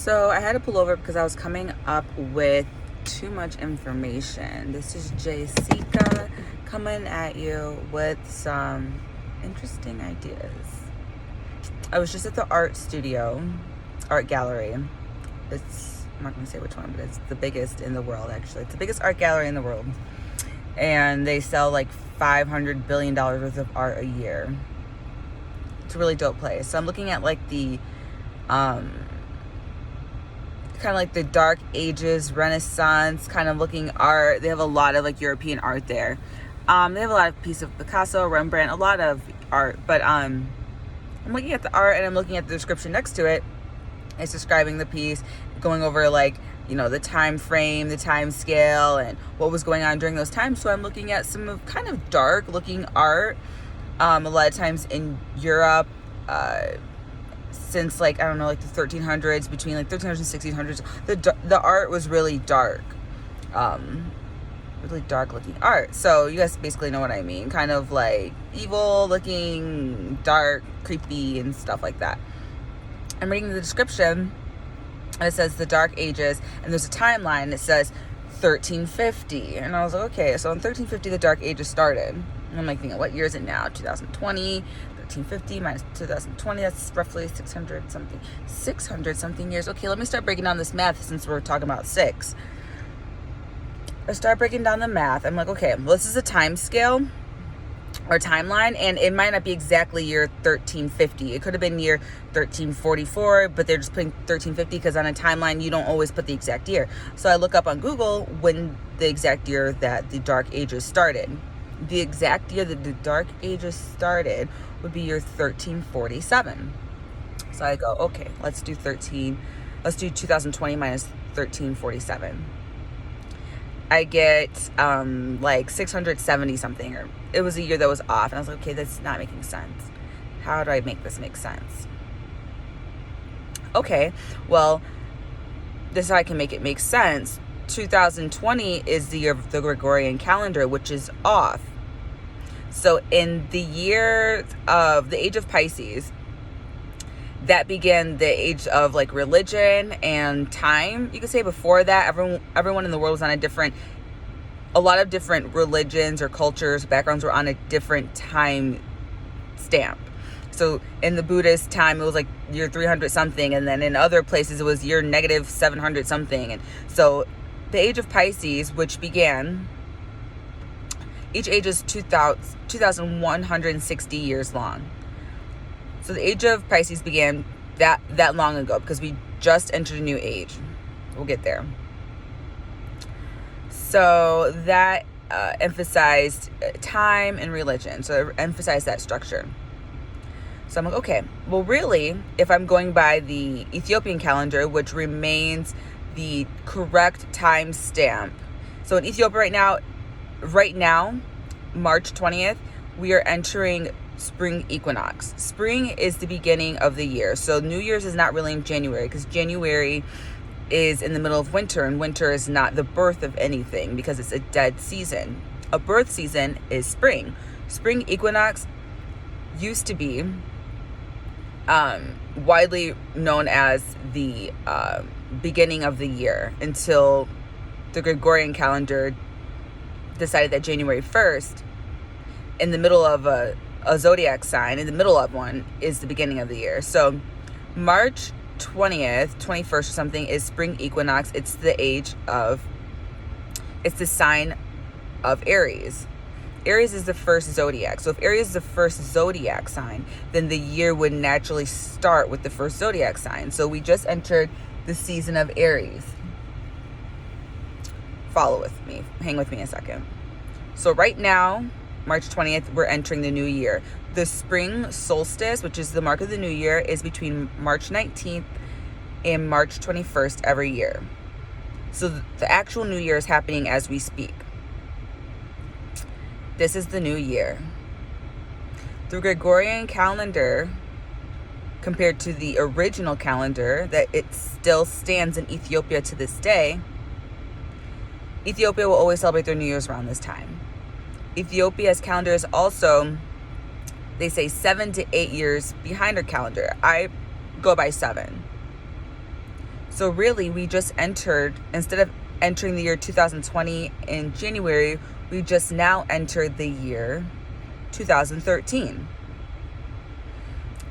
So I had to pull over because I was coming up with too much information. This is Jessica coming at you with some interesting ideas. I was just at the art gallery. I'm not going to say which one, but it's the biggest in the world, actually. It's the biggest art gallery in the world. And they sell like $500 billion worth of art a year. It's a really dope place. So I'm looking at like the kind of like the Dark Ages, Renaissance kind of looking art. They have a lot of like European art there. They have a lot of pieces of Picasso, Rembrandt, a lot of art. But I'm looking at the art and I'm looking at the description next to it. It's describing the piece, going over like, you know, the time frame, the time scale, and what was going on during those times. So I'm looking at some of kind of dark looking art. A lot of times in Europe, since like, I don't know, like the 1300s, between like 1300s and 1600s, the art was really dark. Really dark looking art. So you guys basically know what I mean. Kind of like evil looking, dark, creepy, and stuff like that. I'm reading the description, and it says the Dark Ages, and there's a timeline, and it says 1350. And I was like, okay, so in 1350, the Dark Ages started. And I'm like thinking, what year is it now? 2020, 1350 minus 2020, that's roughly 600 something years. Okay, let me start breaking down this math since we're talking about six. I start breaking down the math. I'm like, okay, well, this is a time scale or timeline, and it might not be exactly year 1350. It could have been year 1344, but they're just putting 1350 because on a timeline you don't always put the exact year. So I look up on Google when the exact year that the Dark Ages started. The exact year that the Dark Ages started would be year 1347. So I go, okay, let's do 2020 minus 1347. I get like 670 something, or it was a year that was off, and I was like, okay, that's not making sense. How do I make this make sense? Okay, well, this is how I can make it make sense. 2020 is the year of the Gregorian calendar, which is off. So in the year of the age of Pisces, that began the age of like religion and time. You could say before that, everyone in the world was on a lot of different religions or cultures, backgrounds were on a different time stamp. So in the Buddhist time, it was like year 300 something. And then in other places, it was year negative 700 something. And so the age of Pisces, which began, each age is 2,160 years long. So the age of Pisces began that long ago because we just entered a new age. We'll get there. So that emphasized time and religion. So it emphasized that structure. So I'm like, okay, well, really, if I'm going by the Ethiopian calendar, which remains the correct time stamp. So in Ethiopia right now, March 20th, we are entering spring equinox. Spring is the beginning of the year. So New Year's is not really in January because January is in the middle of winter, and winter is not the birth of anything because it's a dead season. A birth season is spring. Spring equinox used to be widely known as the beginning of the year until the Gregorian calendar decided that January 1st, in the middle of a zodiac sign, in the middle of one, is the beginning of the year. So March 20th, 21st or something is spring equinox. It's the sign of Aries. Aries is the first zodiac. So if Aries is the first zodiac sign, then the year would naturally start with the first zodiac sign. So we just entered the season of Aries. Follow with me. Hang with me a second. So right now, March 20th, we're entering the new year. The spring solstice, which is the mark of the new year, is between March 19th and March 21st every year. So the actual new year is happening as we speak. This is the new year. The Gregorian calendar, compared to the original calendar that it still stands in Ethiopia to this day, Ethiopia will always celebrate their New Year's around this time. Ethiopia's calendar is also, they say, 7 to 8 years behind our calendar. I go by 7. So really, we just entered, instead of entering the year 2020 in January, we just now entered the year 2013.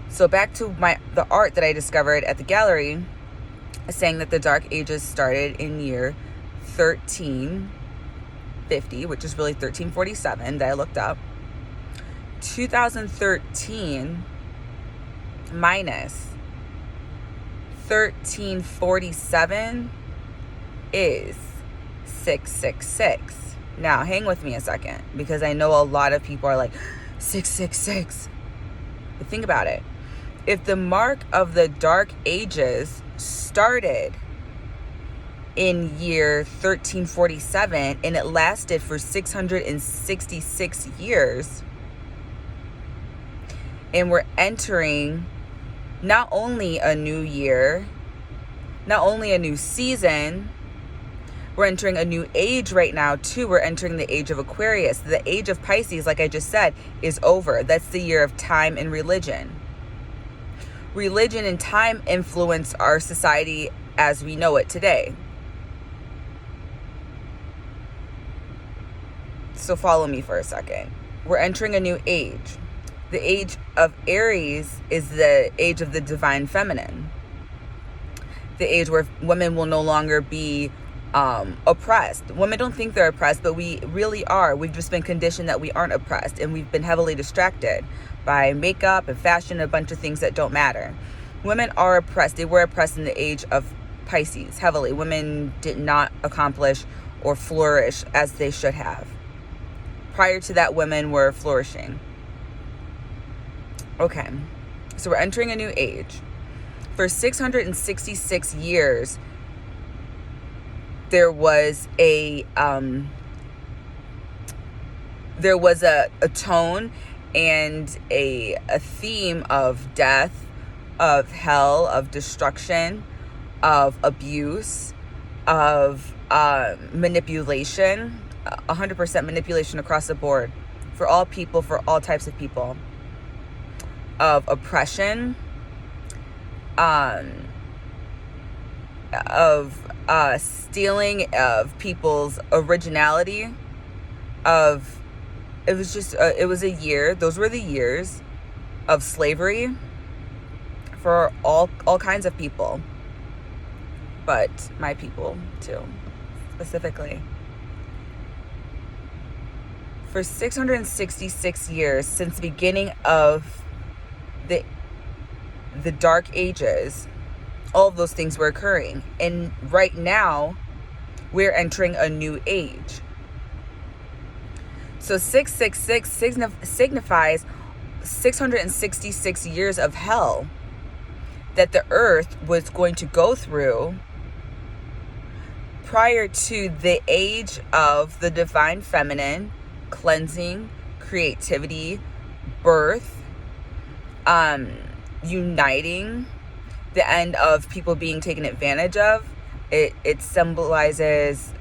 So back to the art that I discovered at the gallery, saying that the Dark Ages started in year 1350, which is really 1347 that I looked up. 2013 minus 1347 is 666. Now, hang with me a second, because I know a lot of people are like, 666. But think about it. If the mark of the Dark Ages started in year 1347 and it lasted for 666 years, and we're entering not only a new year, not only a new season, we're entering a new age right now too. We're entering the age of Aquarius. The age of Pisces, like I just said, is over. That's the year of time and religion. Religion and time influence our society as we know it today. So follow me for a second. We're entering a new age. The age of Aries is the age of the divine feminine. The age where women will no longer be oppressed. Women don't think they're oppressed, but we really are. We've just been conditioned that we aren't oppressed, and we've been heavily distracted by makeup and fashion and a bunch of things that don't matter. Women are oppressed. They were oppressed in the age of Pisces, heavily. Women did not accomplish or flourish as they should have. Prior to that, women were flourishing. Okay, so we're entering a new age. For 666 years, there was a tone and a theme of death, of hell, of destruction, of abuse, of manipulation, 100% manipulation across the board for all people, for all types of people, of oppression, of stealing of people's originality, of it was a year. Those were the years of slavery for all kinds of people, but my people too, specifically. For 666 years, since the beginning of the Dark Ages, all of those things were occurring. And right now, we're entering a new age. So 666 signifies 666 years of hell that the earth was going to go through prior to the age of the divine feminine, cleansing, creativity, birth, uniting, the end of people being taken advantage of. It symbolizes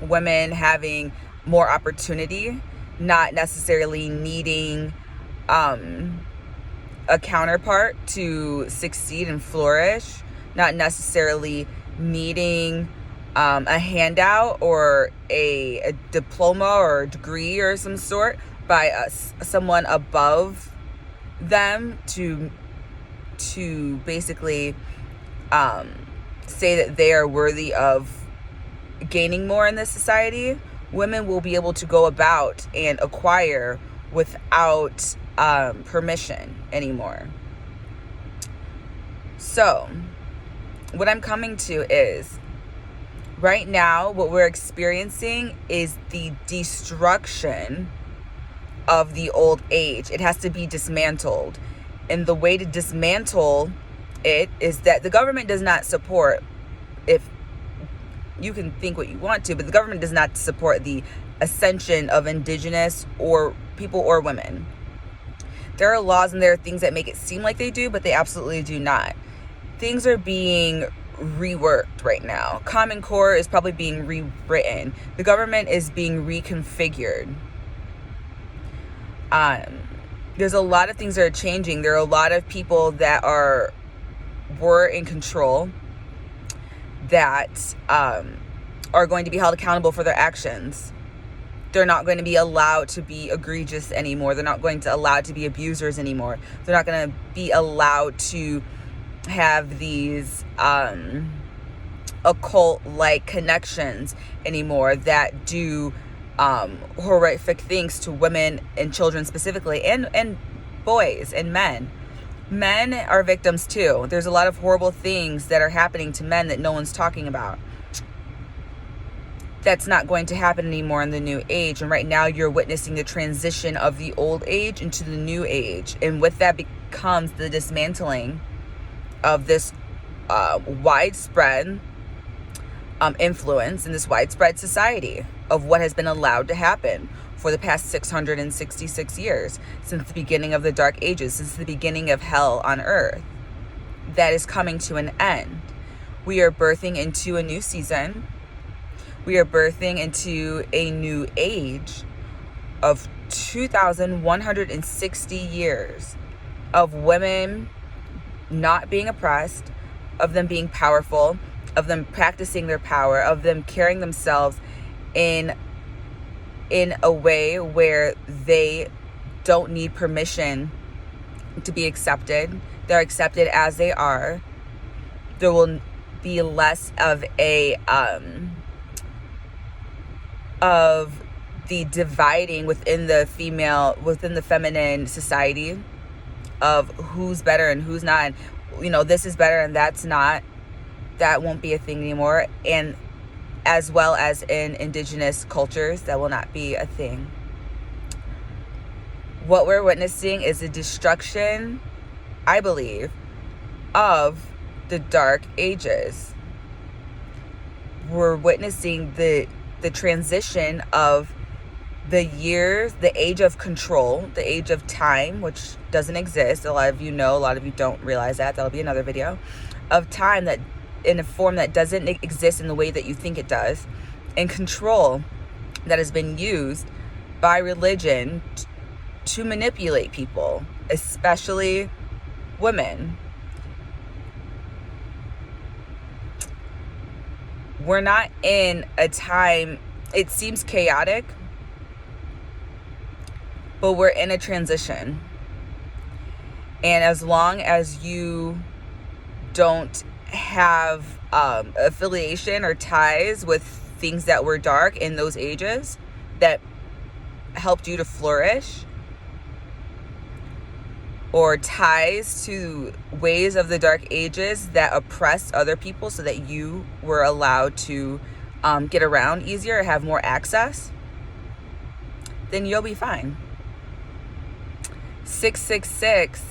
women having more opportunity, not necessarily needing a counterpart to succeed and flourish, not necessarily needing a handout or a diploma or a degree or some sort by someone above them to basically say that they are worthy of gaining more in this society. Women will be able to go about and acquire without permission anymore. So what I'm coming to is, right now, what we're experiencing is the destruction of the old age. It has to be dismantled. And the way to dismantle it is that the government does not support, if you can think what you want to, but the government does not support the ascension of indigenous or people or women. There are laws and there are things that make it seem like they do, but they absolutely do not. Things are being reworked right now. Common Core is probably being rewritten. The government is being reconfigured. There's a lot of things that are changing. There are a lot of people that were in control that are going to be held accountable for their actions. They're not going to be allowed to be egregious anymore. They're not going to allow to be abusers anymore. They're not going to be allowed to have these occult-like connections anymore that do horrific things to women and children specifically, and boys and men. Men are victims too. There's a lot of horrible things that are happening to men that no one's talking about. That's not going to happen anymore in the new age. And right now you're witnessing the transition of the old age into the new age. And with that becomes the dismantling of this widespread influence in this widespread society of what has been allowed to happen for the past 666 years, since the beginning of the Dark Ages, since the beginning of hell on earth. That is coming to an end. We are birthing into a new season. We are birthing into a new age of 2,160 years of women not being oppressed, of them being powerful, of them practicing their power, of them carrying themselves in a way where they don't need permission to be accepted. They're accepted as they are. There will be less of the dividing within the feminine society of who's better and who's not, and this is better and that's not. That won't be a thing anymore. And as well as in indigenous cultures, that will not be a thing. What we're witnessing is a destruction, I believe, of the Dark Ages. We're witnessing the transition of the years, the age of control, the age of time, which doesn't exist. A lot of you know, a lot of you don't realize that. That'll be another video. Of time that in a form that doesn't exist in the way that you think it does, and control that has been used by religion to manipulate people, especially women. We're not in a time, it seems chaotic, but we're in a transition. And as long as you don't have affiliation or ties with things that were dark in those ages that helped you to flourish, or ties to ways of the Dark Ages that oppressed other people so that you were allowed to get around easier or have more access, then you'll be fine. 666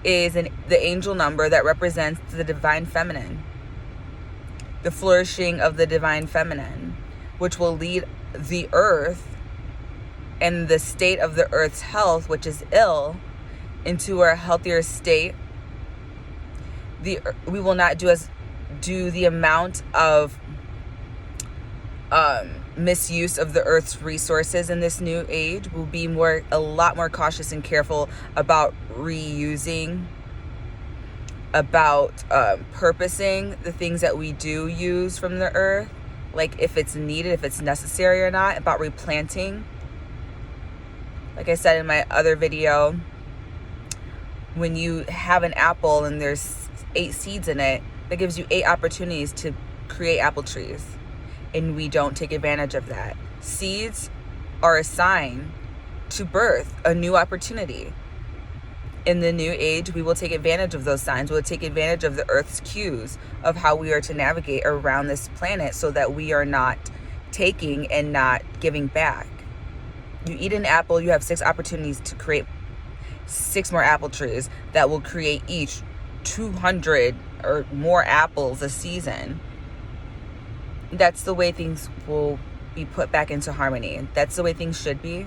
is the angel number that represents the divine feminine, the flourishing of the divine feminine, which will lead the earth and the state of the earth's health, which is ill, into a healthier state. We will not do the amount of misuse of the earth's resources in this new age. We'll be a lot more cautious and careful about reusing, about purposing the things that we do use from the earth, like if it's needed, if it's necessary or not, about replanting. Like I said in my other video, when you have an apple and there's 8 seeds in it, that gives you 8 opportunities to create apple trees. And we don't take advantage of that. Seeds are a sign to birth a new opportunity. In the new age, we will take advantage of those signs. We'll take advantage of the earth's cues of how we are to navigate around this planet so that we are not taking and not giving back. You eat an apple, you have 6 opportunities to create 6 more apple trees that will create each 200 or more apples a season. That's the way things will be put back into harmony. That's the way things should be.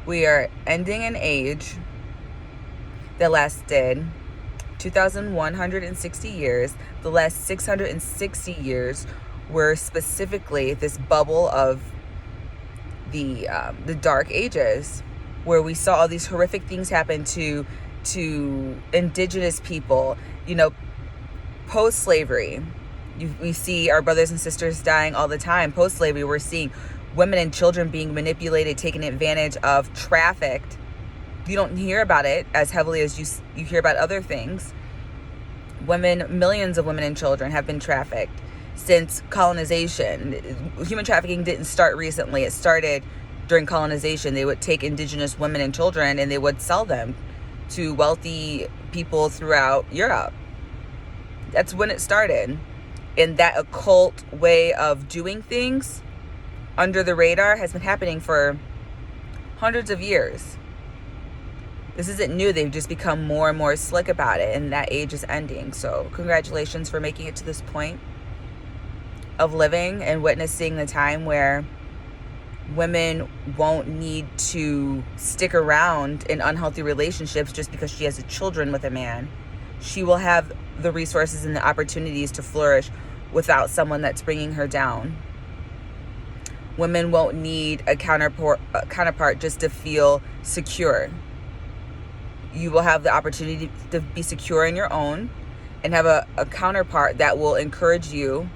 We are ending an age that lasted 2,160 years. The last 660 years were specifically this bubble of the Dark Ages, where we saw all these horrific things happen to indigenous people, post-slavery, We see our brothers and sisters dying all the time. Post-slavery, we're seeing women and children being manipulated, taken advantage of, trafficked. You don't hear about it as heavily as you hear about other things. Millions of women and children have been trafficked since colonization. Human trafficking didn't start recently. It started during colonization. They would take indigenous women and children and they would sell them to wealthy people throughout Europe. That's when it started. And that occult way of doing things under the radar has been happening for hundreds of years. This isn't new. They've just become more and more slick about it, and that age is ending. So congratulations for making it to this point of living and witnessing the time where women won't need to stick around in unhealthy relationships just because she has children with a man. She will have the resources and the opportunities to flourish without someone that's bringing her down. Women won't need a counterpart just to feel secure. You will have the opportunity to be secure in your own and have a counterpart that will encourage you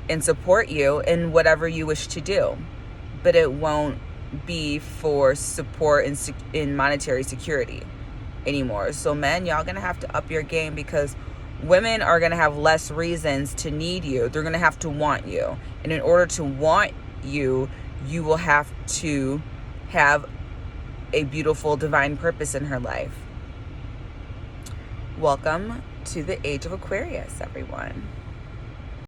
and support you in whatever you wish to do. But it won't be for support in monetary security anymore. So men, y'all gonna have to up your game, because women are gonna have less reasons to need you. They're gonna have to want you. And in order to want you, you will have to have a beautiful divine purpose in her life. Welcome to the age of Aquarius, everyone.